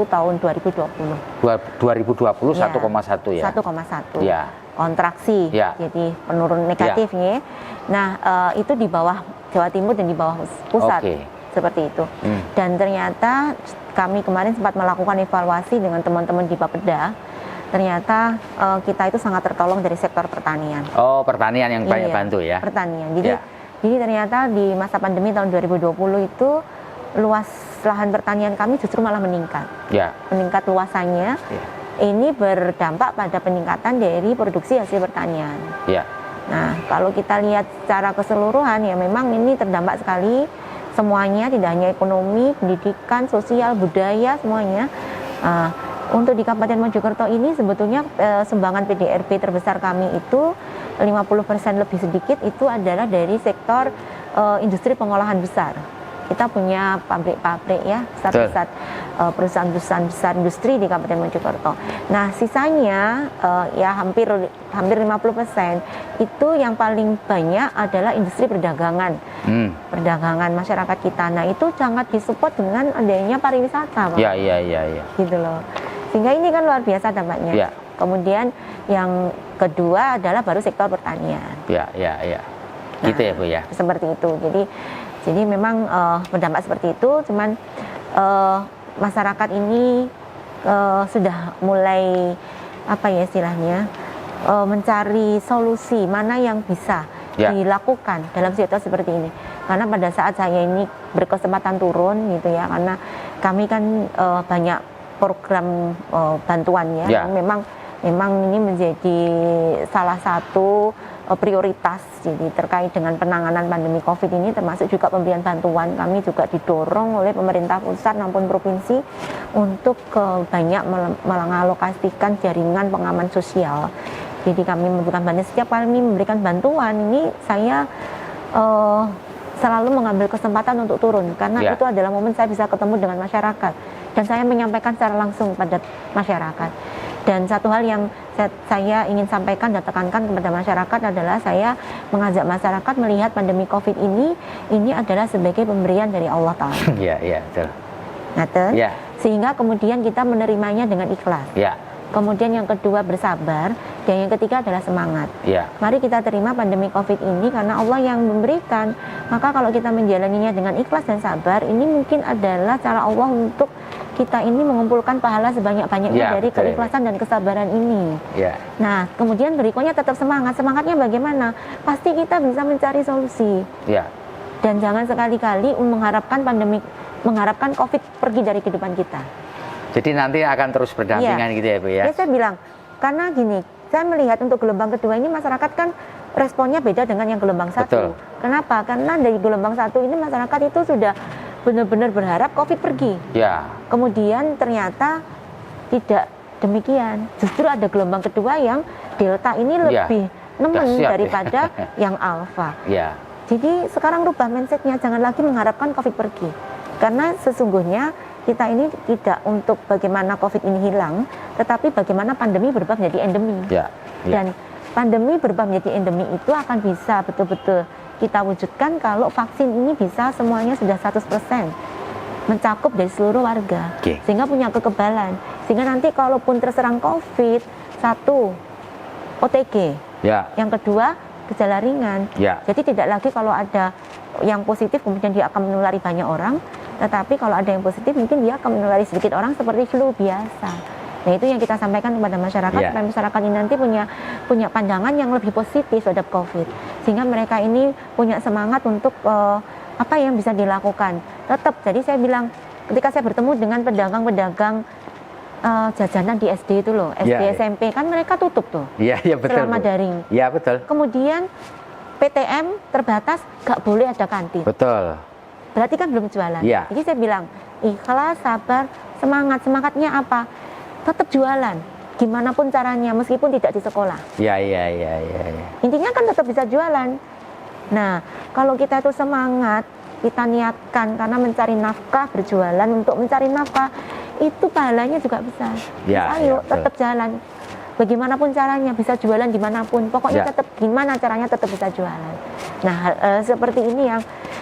tahun 2020. 2020 1,1 ya. 1,1. Kontraksi. Jadi penurun negatif ya. Nah, itu di bawah Jawa Timur dan di bawah pusat. Seperti itu. Dan ternyata kami kemarin sempat melakukan evaluasi dengan teman-teman di Bapeda. Ternyata kita itu sangat tertolong dari sektor pertanian. Oh, pertanian yang banyak bantu ya? Pertanian. Jadi ternyata di masa pandemi tahun 2020 itu luas lahan pertanian kami justru malah meningkat. Meningkat luasannya. Ini berdampak pada peningkatan dari produksi hasil pertanian. Nah, kalau kita lihat secara keseluruhan ya memang ini terdampak sekali. Semuanya, tidak hanya ekonomi, pendidikan, sosial, budaya, semuanya. Untuk di Kabupaten Mojokerto ini sebetulnya sumbangan PDRB terbesar kami itu 50% lebih sedikit itu adalah dari sektor industri pengolahan besar. Kita punya pabrik-pabrik ya, pusat-pusat perusahaan-perusahaan besar industri di Kabupaten Mojokerto. Nah, sisanya ya hampir 50% itu yang paling banyak adalah industri perdagangan. Perdagangan masyarakat kita. Nah, itu sangat disupport dengan adanya pariwisata, Pak. Gitu loh. Sehingga ini kan luar biasa dampaknya. Kemudian yang kedua adalah baru sektor pertanian. Nah, gitu ya, Bu ya. Seperti itu. Jadi memang berdampak seperti itu, cuman masyarakat ini sudah mulai apa ya istilahnya mencari solusi mana yang bisa dilakukan dalam situasi seperti ini. Karena pada saat saya ini berkesempatan turun gitu ya, karena kami kan banyak program bantuan ya, memang ini menjadi salah satu prioritas. Jadi terkait dengan penanganan pandemi COVID ini termasuk juga pemberian bantuan, kami juga didorong oleh pemerintah pusat maupun provinsi untuk banyak mengalokasikan jaringan pengaman sosial. Jadi kami memberikan bantuan, setiap kali memberikan bantuan ini saya selalu mengambil kesempatan untuk turun karena itu adalah momen saya bisa ketemu dengan masyarakat dan saya menyampaikan secara langsung pada masyarakat. Dan satu hal yang saya ingin sampaikan dan tekankan kepada masyarakat adalah saya mengajak masyarakat melihat pandemi COVID ini adalah sebagai pemberian dari Allah Ta'ala. Betul. Sehingga kemudian kita menerimanya dengan ikhlas. Kemudian yang kedua bersabar, dan yang ketiga adalah semangat. Mari kita terima pandemi COVID ini karena Allah yang memberikan. Maka kalau kita menjalaninya dengan ikhlas dan sabar, ini mungkin adalah cara Allah untuk kita ini mengumpulkan pahala sebanyak-banyaknya dari keikhlasan dan kesabaran ini. Nah, kemudian berikutnya tetap semangat. Semangatnya bagaimana? Pasti kita bisa mencari solusi. Dan jangan sekali-kali mengharapkan COVID pergi dari kehidupan kita. Jadi nanti akan terus berdampingan gitu ya, Bu ya? Saya bilang, karena gini, saya melihat untuk gelombang kedua ini masyarakat kan responnya beda dengan yang gelombang 1. Betul. Kenapa? Karena dari gelombang 1 ini masyarakat itu sudah benar-benar berharap COVID pergi. Ya. Kemudian ternyata tidak demikian. Justru ada gelombang kedua yang Delta ini lebih nemen daripada yang Alpha. Ya. Jadi sekarang rubah mindsetnya, jangan lagi mengharapkan COVID pergi. Karena sesungguhnya kita ini tidak untuk bagaimana COVID ini hilang, tetapi bagaimana pandemi berubah menjadi endemi. Ya. Dan pandemi berubah menjadi endemi itu akan bisa betul-betul kita wujudkan kalau vaksin ini bisa semuanya sudah 100% mencakup dari seluruh warga, sehingga punya kekebalan, sehingga nanti kalaupun terserang COVID, 1 OTG, yang kedua gejala ringan. Jadi tidak lagi kalau ada yang positif kemudian dia akan menulari banyak orang, tetapi kalau ada yang positif mungkin dia akan menulari sedikit orang seperti flu biasa. Nah itu yang kita sampaikan kepada masyarakat, supaya masyarakat ini nanti punya pandangan yang lebih positif terhadap COVID, sehingga mereka ini punya semangat untuk apa yang bisa dilakukan. Tetap, jadi saya bilang ketika saya bertemu dengan pedagang-pedagang jajanan di SD itu loh, SD SMP kan mereka tutup tuh, betul, selama daring. Iya betul. Kemudian PTM terbatas, gak boleh ada kantin. Betul. Berarti kan belum jualan. Jadi saya bilang ikhlas, sabar, semangatnya apa? Tetap jualan, gimana pun caranya, meskipun tidak di sekolah. Iya. Intinya kan tetap bisa jualan. Nah, kalau kita itu semangat, kita niatkan karena mencari nafkah, berjualan untuk mencari nafkah, itu pahalanya juga besar. Ayo, tetap jalan. Bagaimanapun caranya, bisa jualan dimanapun. Pokoknya tetap gimana caranya tetap bisa jualan. Nah, seperti ini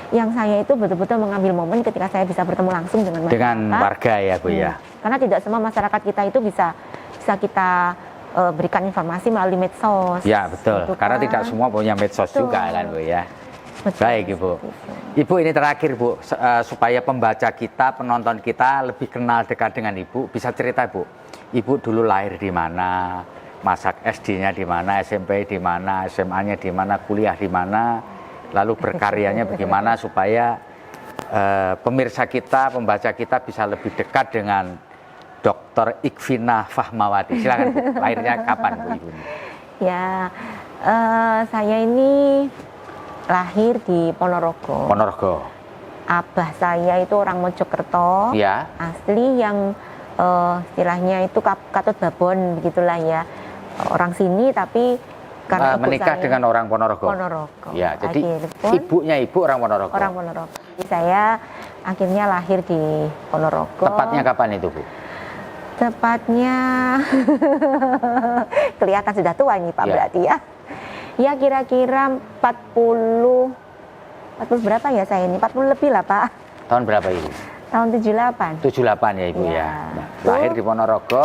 yang saya itu betul-betul mengambil momen ketika saya bisa bertemu langsung dengan masyarakat. Dengan warga ya Bu ya. Karena tidak semua masyarakat kita itu bisa kita berikan informasi melalui medsos. Ya betul. Gitu, karena tidak semua punya medsos juga kan Bu ya. Betul. Baik Ibu. Ibu ini terakhir Bu, supaya pembaca kita, penonton kita lebih kenal dekat dengan Ibu, bisa cerita Bu. Ibu dulu lahir di mana, masa SD-nya di mana, SMP di mana, SMA-nya di mana, kuliah di mana, lalu berkaryanya bagaimana supaya pemirsa kita, pembaca kita bisa lebih dekat dengan Dr. Ikhvina Fahmawati. Silakan Bu, lahirnya kapan Bu Ibu? Ya, saya ini lahir di Ponorogo. Ponorogo. Abah saya itu orang Mojokerto, asli yang istilahnya itu Katut Babon begitulah ya, orang sini tapi karena menikah dengan orang Ponorogo. Ya, jadi ibunya ibu orang Ponorogo. Orang Ponorogo. Jadi saya akhirnya lahir di Ponorogo. Tepatnya kapan itu Bu? Tepatnya kelihatan sudah tua ini Pak berarti ya. Ya kira-kira 40 berapa ya saya ini? 40 lebih lah Pak. Tahun berapa ini? Tahun 78. 78 ya Ibu ya. Lahir di Ponorogo.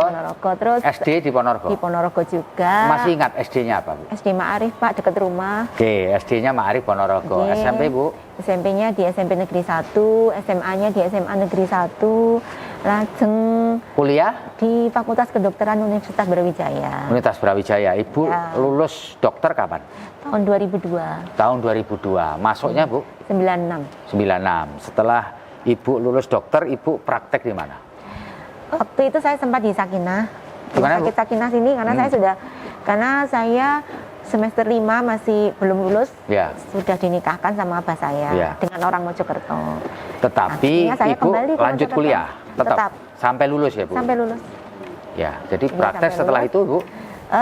Terus SD di Ponorogo. Di Ponorogo juga. Masih ingat SD-nya apa Bu? SD Ma'arif Pak, dekat rumah. Oke, SD-nya Ma'arif Ponorogo. SMP Bu? SMP-nya di SMP Negeri 1, SMA-nya di SMA Negeri 1. Lajeng kuliah di Fakultas Kedokteran Universitas Brawijaya. Universitas Brawijaya. Ibu lulus dokter kapan? Tahun 2002. Tahun 2002. Masuknya Bu? 96. Setelah Ibu lulus dokter, Ibu praktek di mana? Waktu itu saya sempat di Sakinah. Gimana, Bu? Di Sakinah sini karena saya semester 5 masih belum lulus, sudah dinikahkan sama abah saya dengan orang Mojokerto. Tetapi Ibu lanjut kuliah? Tetap. Sampai lulus ya Bu? Sampai lulus. Ya, jadi praktek setelah itu Bu?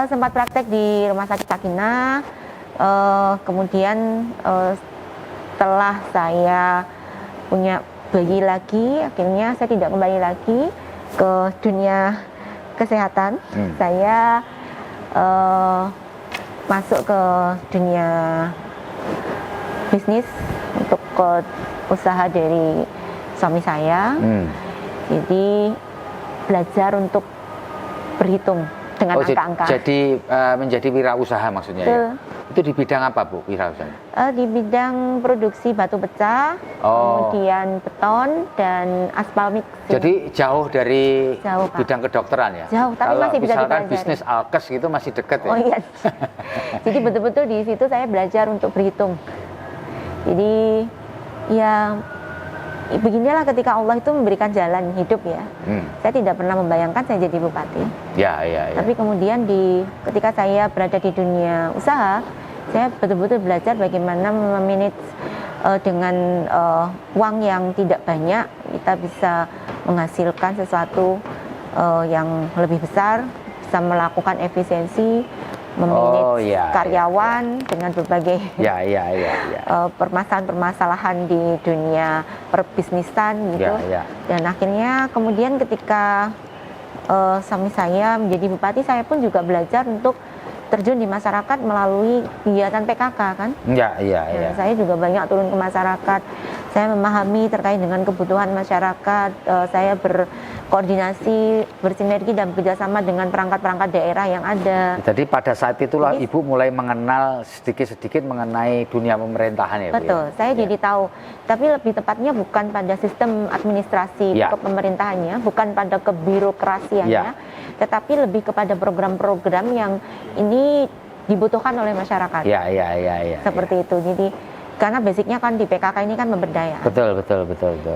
Sempat praktek di Rumah Sakit Sakinah. Kemudian setelah saya punya bayi lagi, akhirnya saya tidak kembali lagi ke dunia kesehatan. Saya masuk ke dunia bisnis untuk ke usaha dari suami saya. Jadi belajar untuk berhitung dengan angka-angka. Jadi menjadi wirausaha maksudnya ya? Itu di bidang apa Bu wirausaha? Di bidang produksi batu pecah, kemudian beton dan aspal mixing. Jadi jauh dari bidang kedokteran ya? Jauh, tapi masih bisa dipelajari. Misalkan bisnis alkes gitu masih deket ya? Oh iya. Jadi betul-betul di situ saya belajar untuk berhitung. Jadi ya beginilah ketika Allah itu memberikan jalan hidup ya. Saya tidak pernah membayangkan saya jadi bupati. Ya. Tapi kemudian ketika saya berada di dunia usaha, Saya betul-betul belajar bagaimana memanage dengan uang yang tidak banyak kita bisa menghasilkan sesuatu yang lebih besar, bisa melakukan efisiensi, memanage karyawan dengan berbagai permasalahan-permasalahan di dunia perbisnisan gitu. Dan akhirnya kemudian ketika suami saya menjadi bupati, saya pun juga belajar untuk terjun di masyarakat melalui kegiatan PKK kan. Saya juga banyak turun ke masyarakat. Saya memahami terkait dengan kebutuhan masyarakat. Saya berkoordinasi, bersinergi dan bekerjasama dengan perangkat-perangkat daerah yang ada. Jadi pada saat itulah Ibu mulai mengenal sedikit-sedikit mengenai dunia pemerintahan ya Bu? Betul, saya jadi tahu. Tapi lebih tepatnya bukan pada sistem administrasi kepemerintahannya, bukan pada kebirokrasiannya, tetapi lebih kepada program-program yang ini dibutuhkan oleh masyarakat. Seperti itu. Jadi karena basicnya kan di PKK ini kan pemberdayaan. Betul.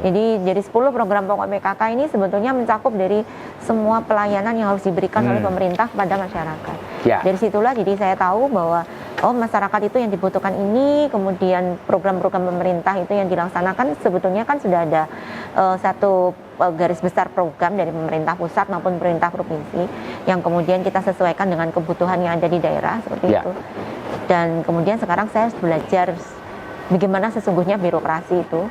Jadi 10 program pokok PKK ini sebetulnya mencakup dari semua pelayanan yang harus diberikan oleh pemerintah kepada masyarakat. Dari situlah jadi saya tahu bahwa masyarakat itu yang dibutuhkan ini, kemudian program-program pemerintah itu yang dilaksanakan sebetulnya kan sudah ada satu garis besar program dari pemerintah pusat maupun pemerintah provinsi yang kemudian kita sesuaikan dengan kebutuhan yang ada di daerah seperti itu. Dan kemudian sekarang saya belajar bagaimana sesungguhnya birokrasi itu,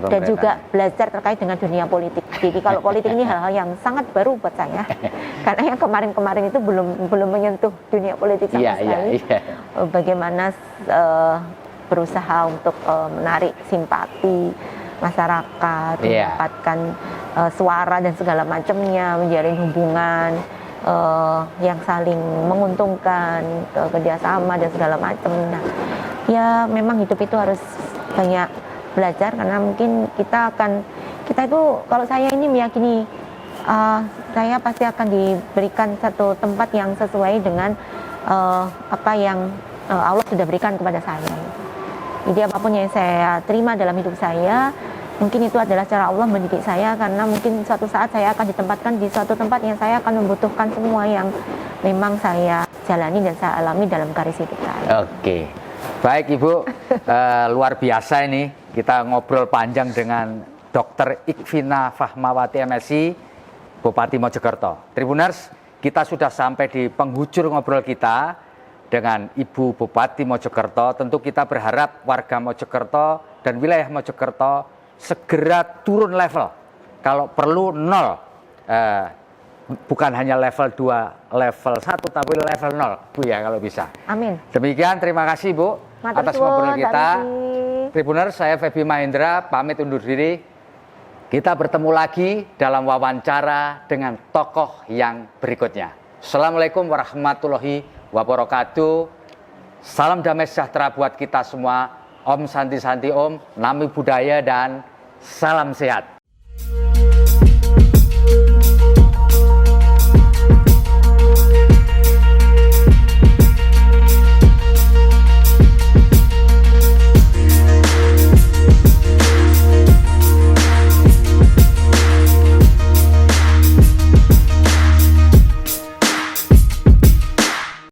dan juga belajar terkait dengan dunia politik. Jadi kalau politik ini hal-hal yang sangat baru buat saya, karena yang kemarin-kemarin itu belum menyentuh dunia politik sama sekali. Bagaimana berusaha untuk menarik simpati masyarakat, mendapatkan suara dan segala macamnya, menjalin hubungan yang saling menguntungkan, kerjasama dan segala macam. Nah, ya memang hidup itu harus banyak belajar karena mungkin kita itu kalau saya ini meyakini saya pasti akan diberikan satu tempat yang sesuai dengan apa yang Allah sudah berikan kepada saya. Jadi apapun yang saya terima dalam hidup saya, mungkin itu adalah cara Allah mendidik saya karena mungkin suatu saat saya akan ditempatkan di suatu tempat yang saya akan membutuhkan semua yang memang saya jalani dan saya alami dalam garis hidup saya. Oke. Baik Ibu, luar biasa ini kita ngobrol panjang dengan Dr. Ikvina Fahmawati MSI, Bupati Mojokerto. Tribuners, kita sudah sampai di penghujung ngobrol kita dengan Ibu Bupati Mojokerto. Tentu kita berharap warga Mojokerto dan wilayah Mojokerto segera turun level. Kalau perlu 0. Bukan hanya level 2, level 1, tapi level 0, Bu ya kalau bisa. Amin. Demikian, terima kasih Bu atas ngobrol kita. Tribuners, saya Feby Mahendra, pamit undur diri. Kita bertemu lagi dalam wawancara dengan tokoh yang berikutnya. Assalamualaikum warahmatullahi wabarakatuh. Salam damai sejahtera buat kita semua. Om Santi Santi Om, Nami Budaya dan salam sehat.